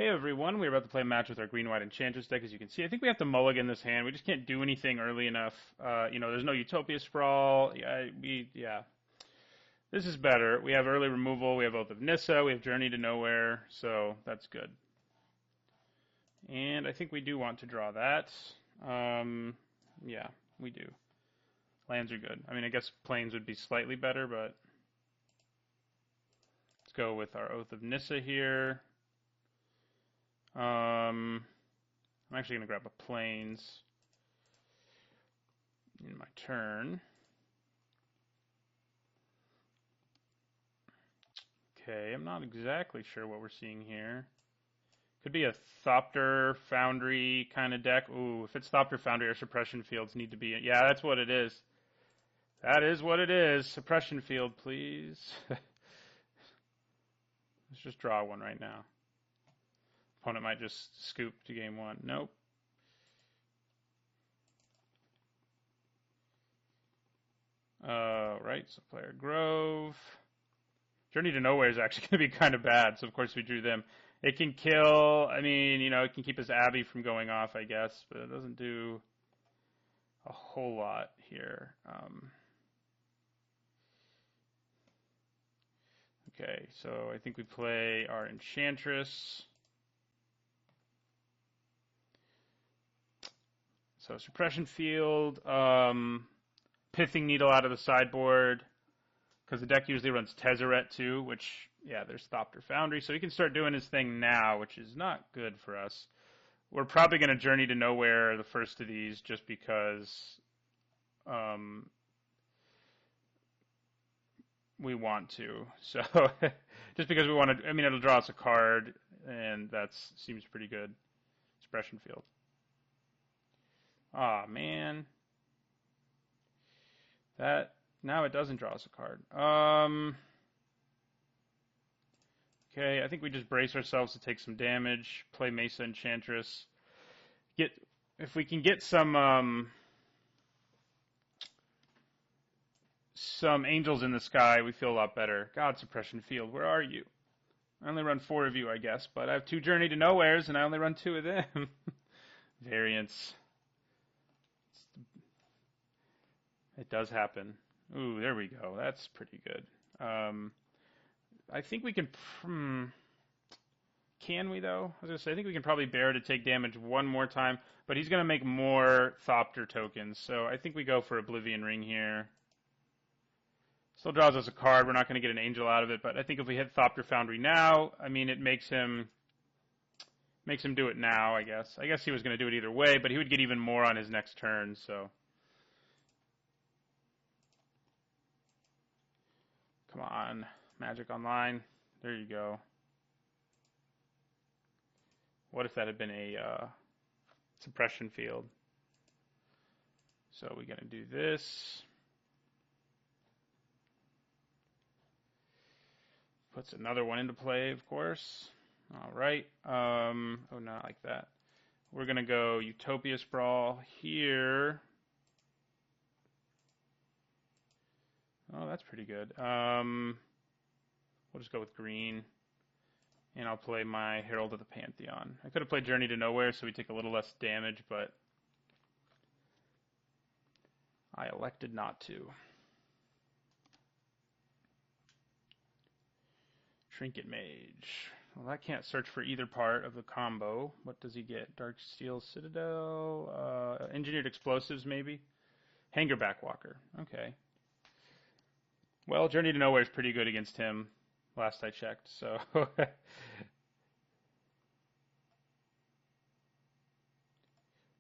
Hey everyone, we're about to play a match with our green-white Enchantress deck. As you can see, I think we have to mulligan this hand. We just can't do anything early enough. There's no Utopia Sprawl. Yeah. This is better. We have early removal. We have Oath of Nissa. We have Journey to Nowhere. So that's good. And I think we do want to draw that. Yeah, we do. Lands are good. I mean, I guess plains would be slightly better, but let's go with our Oath of Nissa here. I'm actually going to grab a plains in my turn. Okay, I'm not exactly sure what we're seeing here. Could be a Thopter Foundry kind of deck. Ooh, if it's Thopter Foundry, our suppression fields need to be... Yeah, that's what it is. That is what it is. Suppression field, please. Let's just draw one right now. Opponent might just scoop to game one. Nope. Right, so player Grove. Journey to Nowhere is actually going to be kind of bad, so of course we drew them. It can kill, it can keep his Abbey from going off, I guess, but it doesn't do a whole lot here. Okay, so I think we play our Enchantress. So suppression field, pithing needle out of the sideboard, because the deck usually runs Tezzerator too, which, yeah, there's Thopter Foundry, so he can start doing his thing now, which is not good for us. We're probably going to Journey to Nowhere the first of these, just because we want to. So, just because we want to, it'll draw us a card, and that seems pretty good. Suppression field. Aw, man. Now it doesn't draw us a card. Okay, I think we just brace ourselves to take some damage, play Mesa Enchantress. If we can get some angels in the sky, we feel a lot better. God, suppression field, where are you? I only run 4 of you, I guess, but I have 2 Journey to Nowheres, and I only run 2 of them. Variance. It does happen. Ooh, there we go. That's pretty good. I think we can... Can we, though? I was going to say, I think we can probably bear to take damage one more time, but he's going to make more Thopter tokens, so I think we go for Oblivion Ring here. Still draws us a card. We're not going to get an angel out of it, but I think if we hit Thopter Foundry now, it makes him do it now, I guess. I guess he was going to do it either way, but he would get even more on his next turn, so... Come on, Magic Online. There you go. What if that had been a suppression field? So we're going to do this. Puts another one into play, of course. All right. Oh, not like that. We're going to go Utopia Sprawl here. Oh, that's pretty good. We'll just go with green. And I'll play my Herald of the Pantheon. I could have played Journey to Nowhere, so we take a little less damage, but I elected not to. Trinket Mage. Well, that can't search for either part of the combo. What does he get? Darksteel Citadel? Engineered Explosives, maybe? Hangerback Walker. Okay. Well, Journey to Nowhere is pretty good against him, last I checked, so...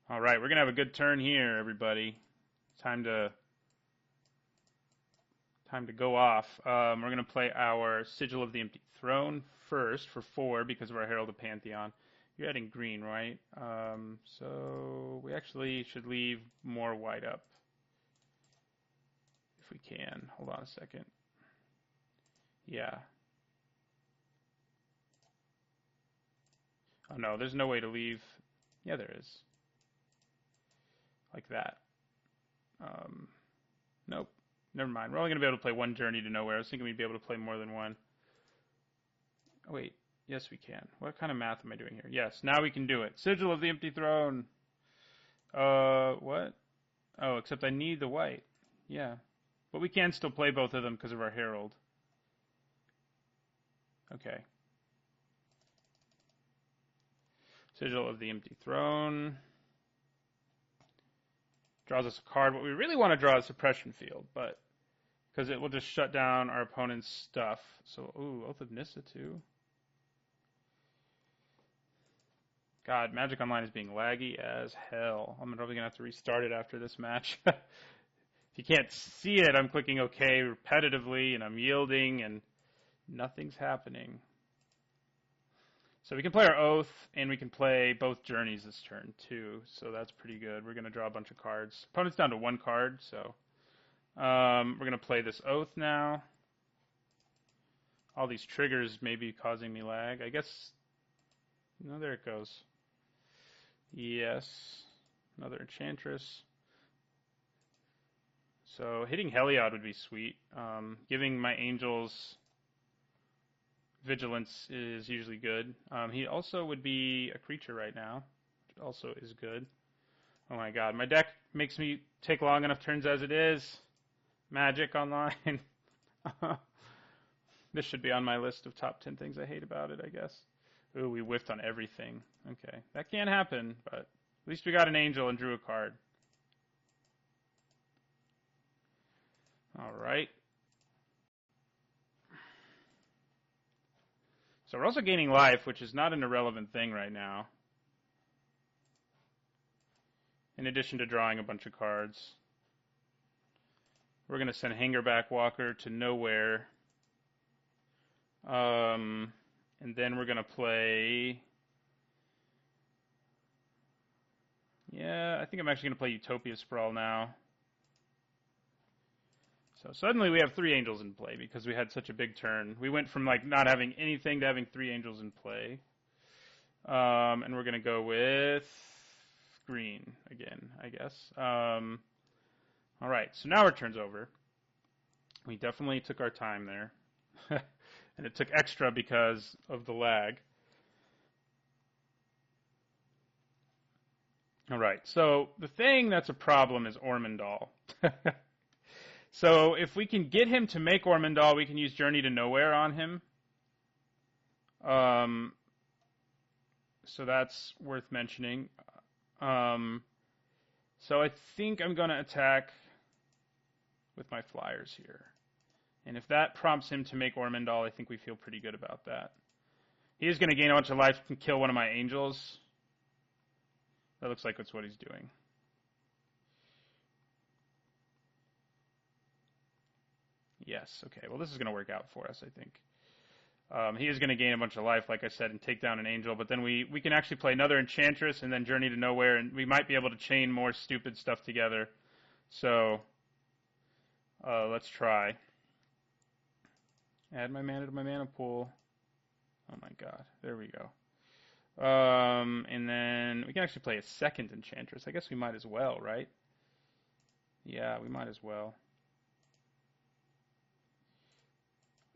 Alright, we're going to have a good turn here, everybody. Time to go off. We're going to play our Sigil of the Empty Throne first for 4 because of our Herald of Pantheon. You're adding green, right? So we actually should leave more white up. If we can. Hold on a second. Yeah. Oh no, there's no way to leave. Yeah, there is. Like that. Nope. Never mind. We're only going to be able to play one Journey to Nowhere. I was thinking we'd be able to play more than one. Oh, wait. Yes, we can. What kind of math am I doing here? Yes, now we can do it. Sigil of the Empty Throne. What? Oh, except I need the white. Yeah. But we can still play both of them because of our Herald. Okay. Sigil of the Empty Throne. Draws us a card. What we really want to draw is Suppression Field, but because it will just shut down our opponent's stuff. So, ooh, Oath of Nissa too. God, Magic Online is being laggy as hell. I'm probably going to have to restart it after this match. If you can't see it, I'm clicking OK repetitively, and I'm yielding, and nothing's happening. So we can play our Oath, and we can play both Journeys this turn, too. So that's pretty good. We're going to draw a bunch of cards. Opponent's down to one card, so we're going to play this Oath now. All these triggers may be causing me lag. I guess... No, there it goes. Yes. Another Enchantress. So hitting Heliod would be sweet. Giving my Angels Vigilance is usually good. He also would be a creature right now, which also is good. Oh my god, my deck makes me take long enough turns as it is. Magic Online. This should be on my list of top 10 things I hate about it, I guess. Ooh, we whiffed on everything. Okay, that can't happen, but at least we got an Angel and drew a card. All right. So we're also gaining life, which is not an irrelevant thing right now. In addition to drawing a bunch of cards. We're going to send Hangerback Walker to nowhere. And then we're going to play... Yeah, I think I'm actually going to play Utopia Sprawl now. So suddenly we have 3 Angels in play because we had such a big turn. We went from like not having anything to having 3 Angels in play. And we're going to go with green again, I guess. All right, so now our turn's over. We definitely took our time there. And it took extra because of the lag. All right, so the thing that's a problem is Ormondal. So if we can get him to make Ormondal, we can use Journey to Nowhere on him. So that's worth mentioning. So I think I'm going to attack with my flyers here. And if that prompts him to make Ormondal, I think we feel pretty good about that. He is going to gain a bunch of life and kill one of my Angels. That looks like that's what he's doing. Yes, okay. Well, this is going to work out for us, I think. He is going to gain a bunch of life, like I said, and take down an Angel. But then we can actually play another Enchantress and then Journey to Nowhere, and we might be able to chain more stupid stuff together. So let's try. Add my mana to my mana pool. Oh my god. There we go. And then we can actually play a second Enchantress. I guess we might as well, right? Yeah, we might as well.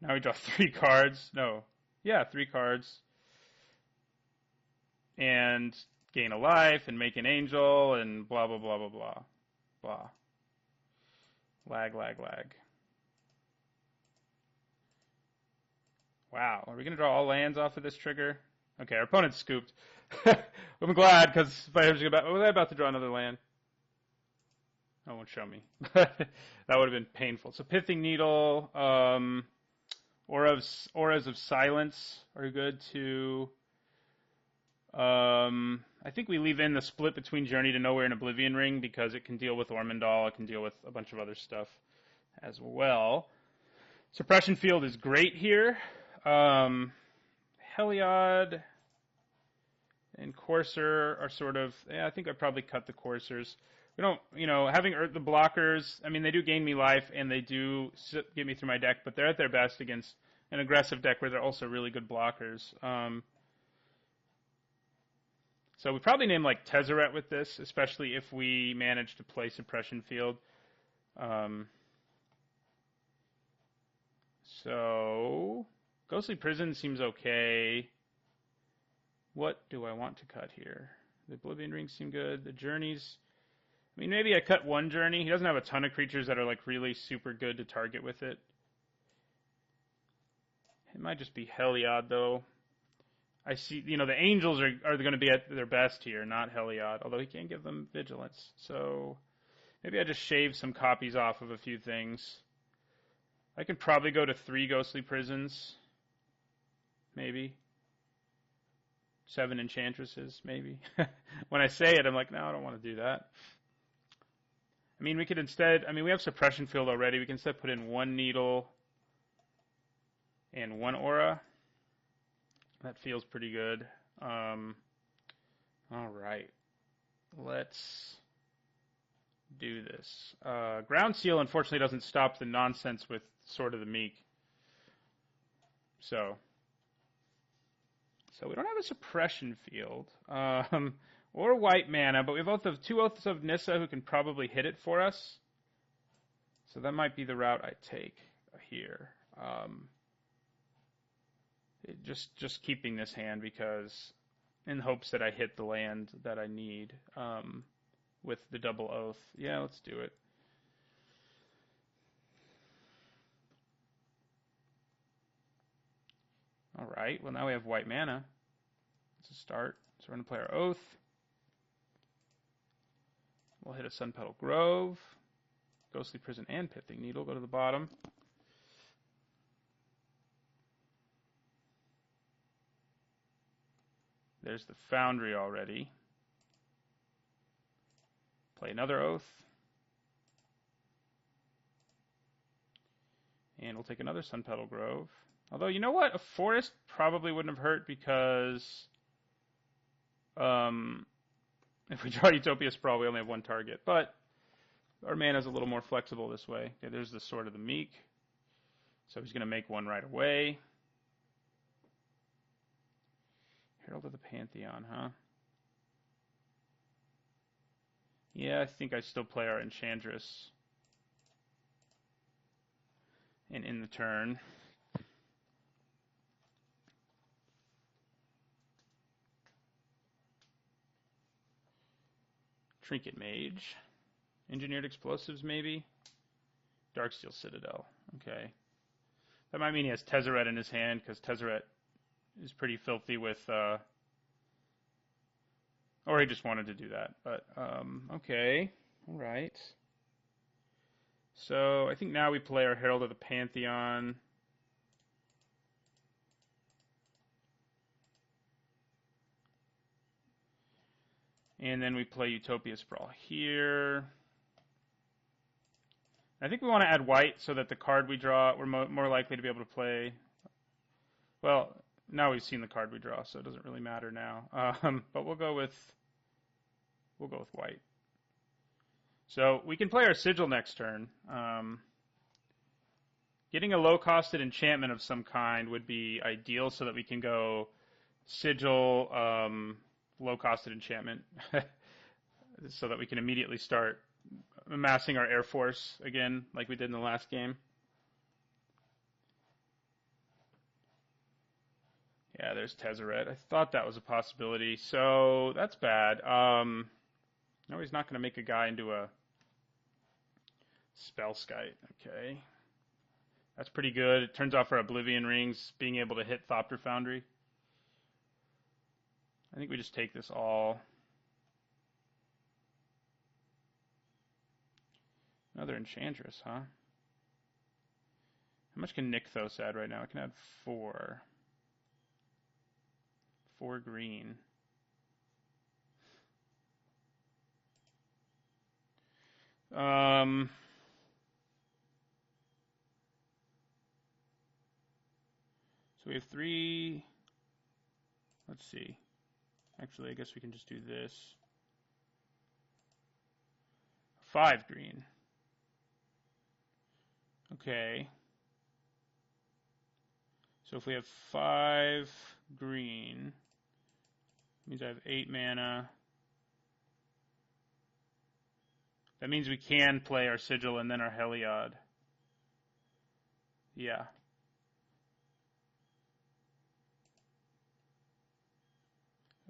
Now we draw 3 cards. No. Yeah, 3 cards. And gain a life and make an Angel and blah, blah, blah, blah, blah. Blah. Lag, lag, lag. Wow. Are we going to draw all lands off of this trigger? Okay, our opponent's scooped. I'm glad, because if I was about to draw another land. Oh, it won't show me. That would have been painful. So Pithing Needle, Auras of Silence are good to... I think we leave in the split between Journey to Nowhere and Oblivion Ring because it can deal with Ormondal, it can deal with a bunch of other stuff as well. Suppression Field is great here. Heliod and Courser are sort of... Yeah, I think I'd probably cut the Coursers. We don't, having the blockers, I mean, they do gain me life, and they do get me through my deck, but they're at their best against an aggressive deck where they're also really good blockers. So we probably name like Tezzerator with this, especially if we manage to play Suppression Field. So Ghostly Prison seems okay. What do I want to cut here? The Oblivion Rings seem good. The Journeys. I mean, maybe I cut one Journey. He doesn't have a ton of creatures that are like really super good to target with it. It might just be Heliod, though. I see, the Angels are going to be at their best here, not Heliod, although he can give them Vigilance. So maybe I just shave some copies off of a few things. I could probably go to 3 Ghostly Prisons, maybe. 7 Enchantresses, maybe. When I say it, I'm like, no, I don't want to do that. I mean, we could instead, we have Suppression Field already. We can instead put in 1 Needle and 1 Aura. That feels pretty good. All right. Let's do this. Ground Seal, unfortunately, doesn't stop the nonsense with Sword of the Meek. So we don't have a Suppression Field. Or white mana, but we have both of 2 Oaths of Nissa who can probably hit it for us. So that might be the route I take here. Just keeping this hand because in hopes that I hit the land that I need with the double Oath. Yeah, let's do it. All right, well now we have white mana. It's a start. So we're going to play our Oath. We'll hit a Sun Petal Grove. Ghostly Prison and Pithing Needle go to the bottom. There's the Foundry already. Play another Oath. And we'll take another Sun Petal Grove. Although, you know what? A Forest probably wouldn't have hurt because if we draw Utopia Sprawl, we only have 1 target. But our mana is a little more flexible this way. Okay, there's the Sword of the Meek. So he's going to make 1 right away. Herald of the Pantheon, huh? Yeah, I think I still play our Enchantress. And in the turn. Trinket Mage. Engineered Explosives, maybe? Darksteel Citadel. Okay. That might mean he has Tezzerator in his hand, because Tezzerator is pretty filthy with... or he just wanted to do that. But, okay. All right. So, I think now we play our Herald of the Pantheon. And then we play Utopia Sprawl here. I think we want to add white so that the card we draw, we're more likely to be able to play. Well, now we've seen the card we draw, so it doesn't really matter now. But we'll go with white. So we can play our Sigil next turn. Getting a low-costed enchantment of some kind would be ideal so that we can go Sigil, low-costed enchantment, so that we can immediately start amassing our Air Force again, like we did in the last game. Yeah, there's Tezzerator. I thought that was a possibility, so that's bad. No, he's not going to make a guy into a Spellskite. Okay. That's pretty good. It turns off our Oblivion Rings, being able to hit Thopter Foundry. I think we just take this all. Another Enchantress, huh? How much can Nykthos add right now? I can add 4. 4 green. So we have 3. Let's see. Actually, I guess we can just do this. 5 green. Okay. So if we have 5 green, means I have 8 mana. That means we can play our Sigil and then our Heliod. Yeah.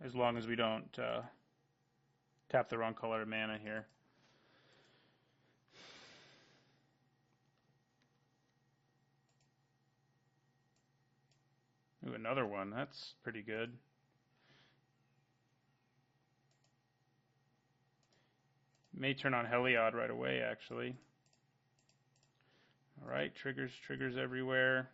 as long as we don't tap the wrong color of mana here. Ooh, another one. That's pretty good. May turn on Heliod right away, actually. Alright, triggers everywhere.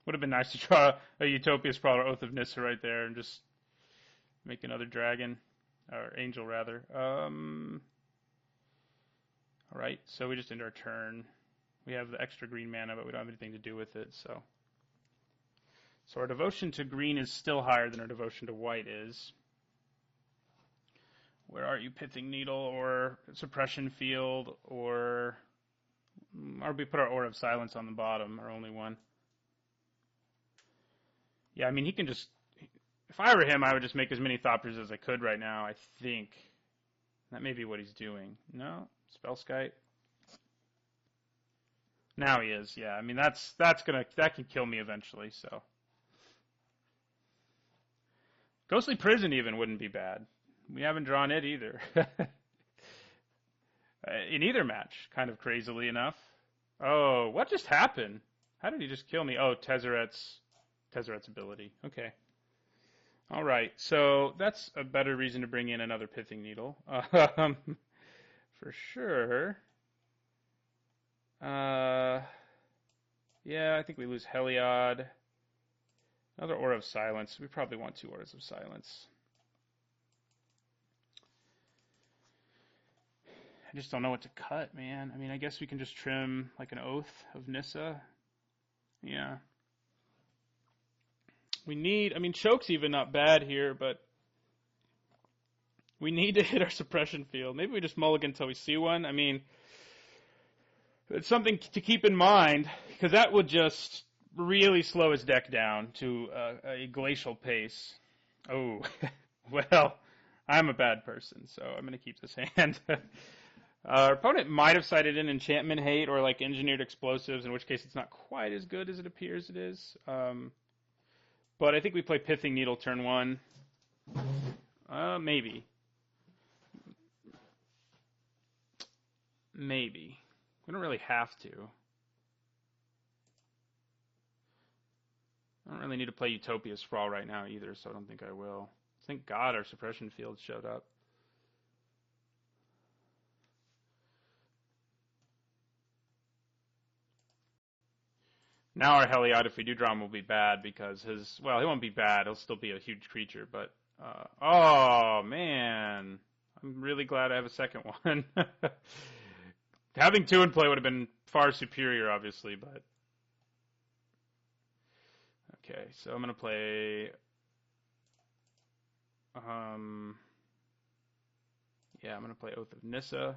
Would have been nice to draw a Utopia Sprawl or Oath of Nissa right there and just make another dragon. Or angel, rather. Alright, so we just end our turn. We have the extra green mana, but we don't have anything to do with it, so... So our devotion to green is still higher than our devotion to white is. Where are you, Pithing Needle or Suppression Field or we put our Aura of Silence on the bottom, our only one. Yeah, I mean, he can just... If I were him, I would just make as many Thopters as I could right now, I think. That may be what he's doing. No? Spellskite? Now he is, yeah. I mean, that can kill me eventually, so... Ghostly Prison even wouldn't be bad. We haven't drawn it either. In either match, kind of crazily enough. Oh, what just happened? How did he just kill me? Oh, Tezzeret's ability. Okay. All right, so that's a better reason to bring in another Pithing Needle. For sure. Yeah, I think we lose Heliod. Another Aura of Silence. We probably want 2 Auras of Silence. I just don't know what to cut, man. I mean, I guess we can just trim like an Oath of Nissa. Yeah. We need, I mean, Choke's even not bad here, but we need to hit our suppression field. Maybe we just mulligan until we see one. I mean, it's something to keep in mind, because that would just really slow his deck down to a glacial pace. Oh, well, I'm a bad person, so I'm going to keep this hand. Our opponent might have sided in Enchantment Hate or like Engineered Explosives, in which case it's not quite as good as it appears it is. But I think we play Pithing Needle turn 1. Maybe. Maybe. We don't really have to. I don't really need to play Utopia Sprawl right now either, so I don't think I will. Thank God our suppression field showed up. Now our Heliod, if we do draw him, will be bad because his... Well, he won't be bad. He'll still be a huge creature, but... oh, man. I'm really glad I have a second one. Having 2 in play would have been far superior, obviously, but... Okay, so I'm going to play... yeah, I'm going to play Oath of Nissa.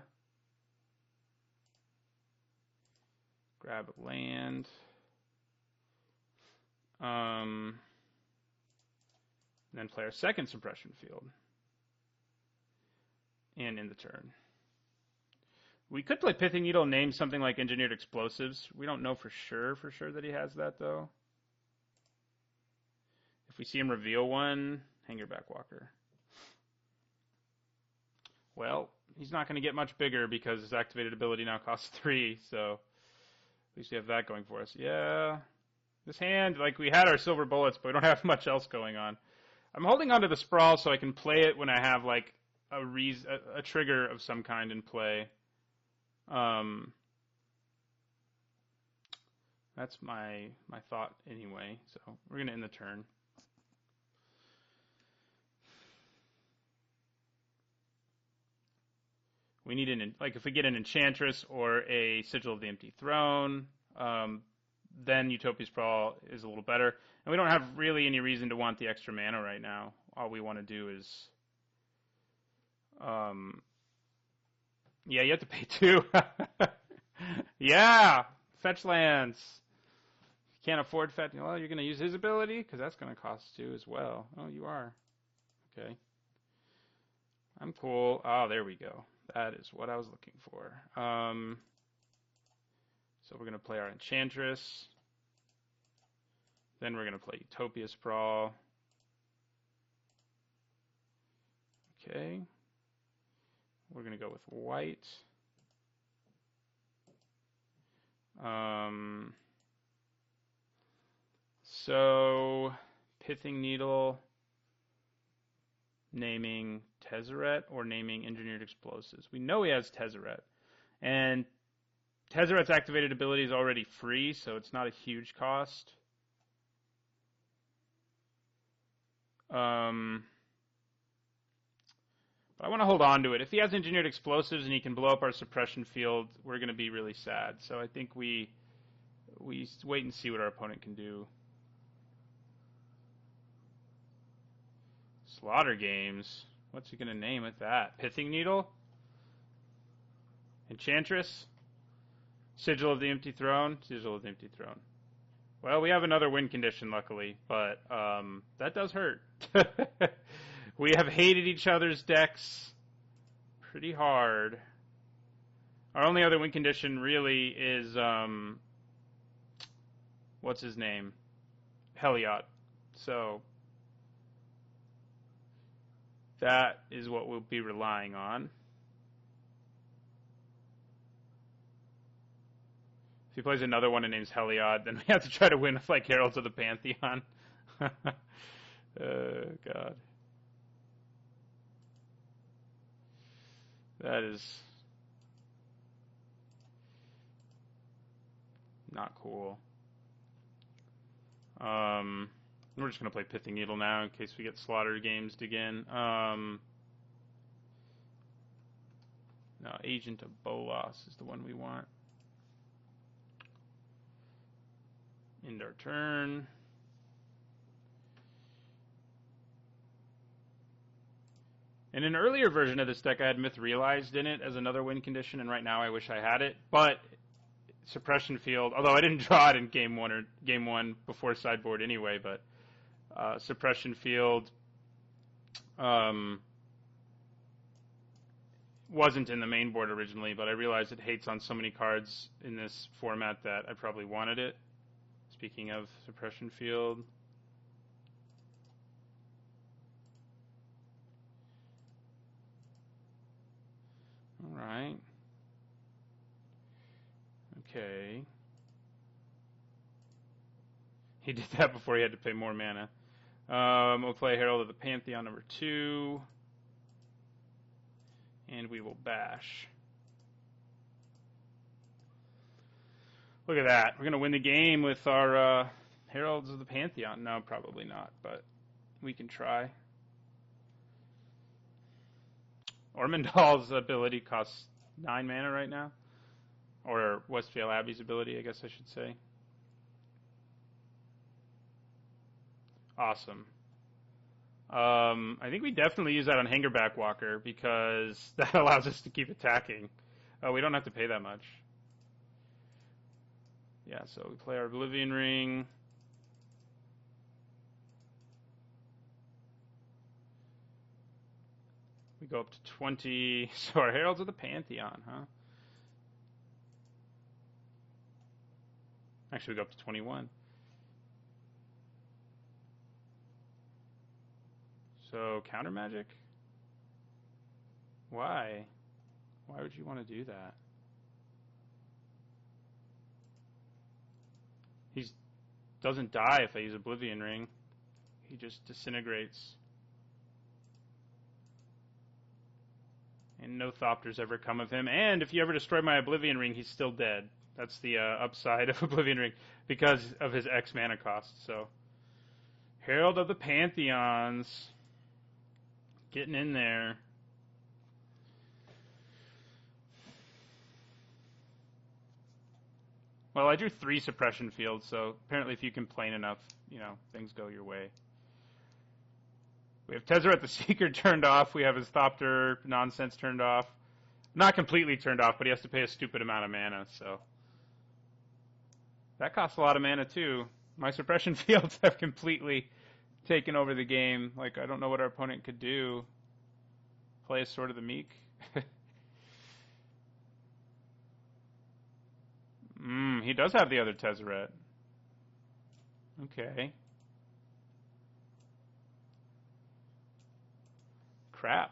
Grab a land. Then play our second suppression field. And end the turn. We could play Pithing Needle and name something like Engineered Explosives. We don't know for sure that he has that, though. If we see him reveal one, hang your Backwalker. Well, he's not going to get much bigger because his activated ability now costs 3, so at least we have that going for us. Yeah, this hand, like, we had our silver bullets, but we don't have much else going on. I'm holding onto the Sprawl so I can play it when I have, like, a trigger of some kind in play. That's my thought anyway, so we're going to end the turn. We need if we get an Enchantress or a Sigil of the Empty Throne, then Utopia Sprawl is a little better. And we don't have really any reason to want the extra mana right now. All we want to do is... yeah, you have to pay 2. Yeah! Fetch lands! Can't afford fetch... Well, you're going to use his ability? Because that's going to cost 2 as well. Oh, you are. Okay. I'm cool. Oh, there we go. That is what I was looking for. So we're going to play our Enchantress. Then we're going to play Utopia Sprawl. Okay. We're going to go with white. So, Pithing Needle, naming Tezzerator, or naming Engineered Explosives. We know he has Tezzerator. And Tezzerator's activated ability is already free, so it's not a huge cost. But I want to hold on to it. If he has Engineered Explosives and he can blow up our suppression field, we're going to be really sad. So I think we wait and see what our opponent can do. Slaughter Games. What's he going to name with that? Pithing Needle? Enchantress? Sigil of the Empty Throne? Sigil of the Empty Throne. Well, we have another win condition, luckily, but that does hurt. We have hated each other's decks pretty hard. Our only other win condition really is, what's his name? Heliod. So, that is what we'll be relying on. If he plays another one and names Heliod, then we have to try to win with, like, Heralds of the Pantheon. God. That is not cool. We're just going to play Pithing Needle now in case we get Slaughter Games again. No, Agent of Bolas is the one we want. End our turn. In an earlier version of this deck, I had Myth Realized in it as another win condition, and right now I wish I had it. But Suppression Field, although I didn't draw it in game one before sideboard anyway, but Suppression Field wasn't in the main board originally, but I realized it hates on so many cards in this format that I probably wanted it. Speaking of Suppression Field. Alright. Okay. He did that before he had to pay more mana. We'll play Herald of the Pantheon number 2. And we will bash. Look at that. We're going to win the game with our Heralds of the Pantheon. No, probably not, but we can try. Ormondal's ability costs 9 mana right now. Or Westphal Abbey's ability, I guess I should say. Awesome. I think we definitely use that on Hangerback Walker because that allows us to keep attacking. We don't have to pay that much. Yeah, so we play our Oblivion Ring. We go up to 20. So our Heralds of the Pantheon, huh? Actually, we go up to 21. So, counter magic? Why? Why would you want to do that? He doesn't die if I use Oblivion Ring. He just disintegrates. And no Thopters ever come of him. And if you ever destroy my Oblivion Ring, he's still dead. That's the upside of Oblivion Ring because of his X mana cost. So, Herald of the Pantheons. Getting in there. Well, I drew 3 suppression fields, so apparently if you complain enough, things go your way. We have Tezzerator the Seeker turned off. We have his Thopter nonsense turned off. Not completely turned off, but he has to pay a stupid amount of mana, so. That costs a lot of mana, too. My suppression fields have completely taken over the game. Like, I don't know what our opponent could do. Play a Sword of the Meek. He does have the other Tezzerator. Okay. Crap.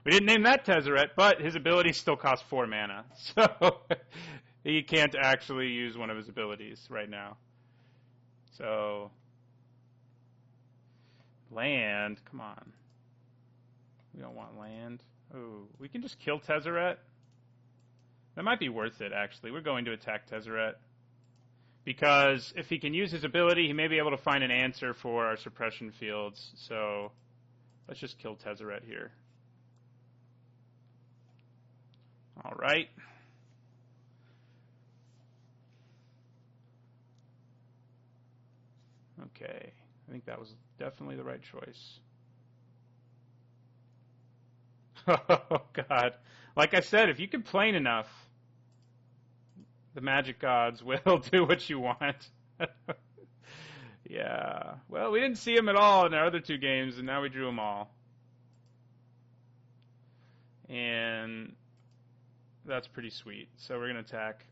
We didn't name that Tezzerator, but his abilities still cost 4 mana. So he can't actually use one of his abilities right now. So land, come on. We don't want land. Oh, we can just kill Tezzerator. That might be worth it, actually. We're going to attack Tezzerator. Because if he can use his ability, he may be able to find an answer for our suppression fields. So let's just kill Tezzerator here. All right. Okay. I think that was definitely the right choice. Oh, God. Like I said, if you complain enough, the magic gods will do what you want. Yeah. Well, we didn't see him at all in our other 2 games, and now we drew them all. And that's pretty sweet. So we're going to attack.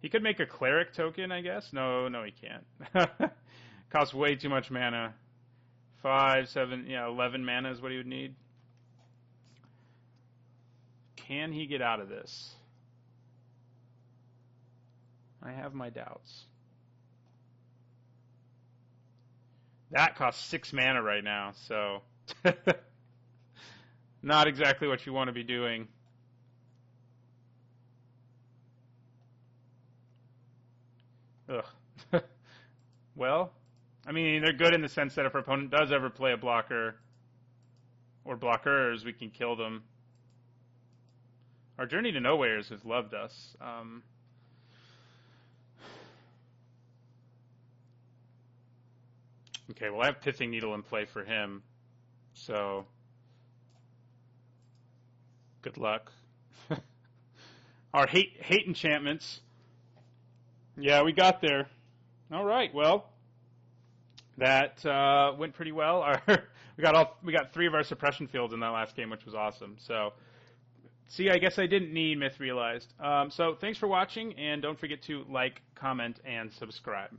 He could make a cleric token, I guess. No, he can't. Costs way too much mana. 5, 7, 11 mana is what he would need. Can he get out of this? I have my doubts. That costs 6 mana right now, so not exactly what you want to be doing. Ugh. Well, I mean, they're good in the sense that if our opponent does ever play a blocker or blockers, we can kill them. Our Journey to Nowheres has loved us. Okay, well, I have Pithing Needle in play for him, so good luck. Our hate enchantments. Yeah, we got there. All right, well, that went pretty well. We got 3 of our suppression fields in that last game, which was awesome. So, see, I guess I didn't need Myth Realized. So, thanks for watching, and don't forget to like, comment, and subscribe.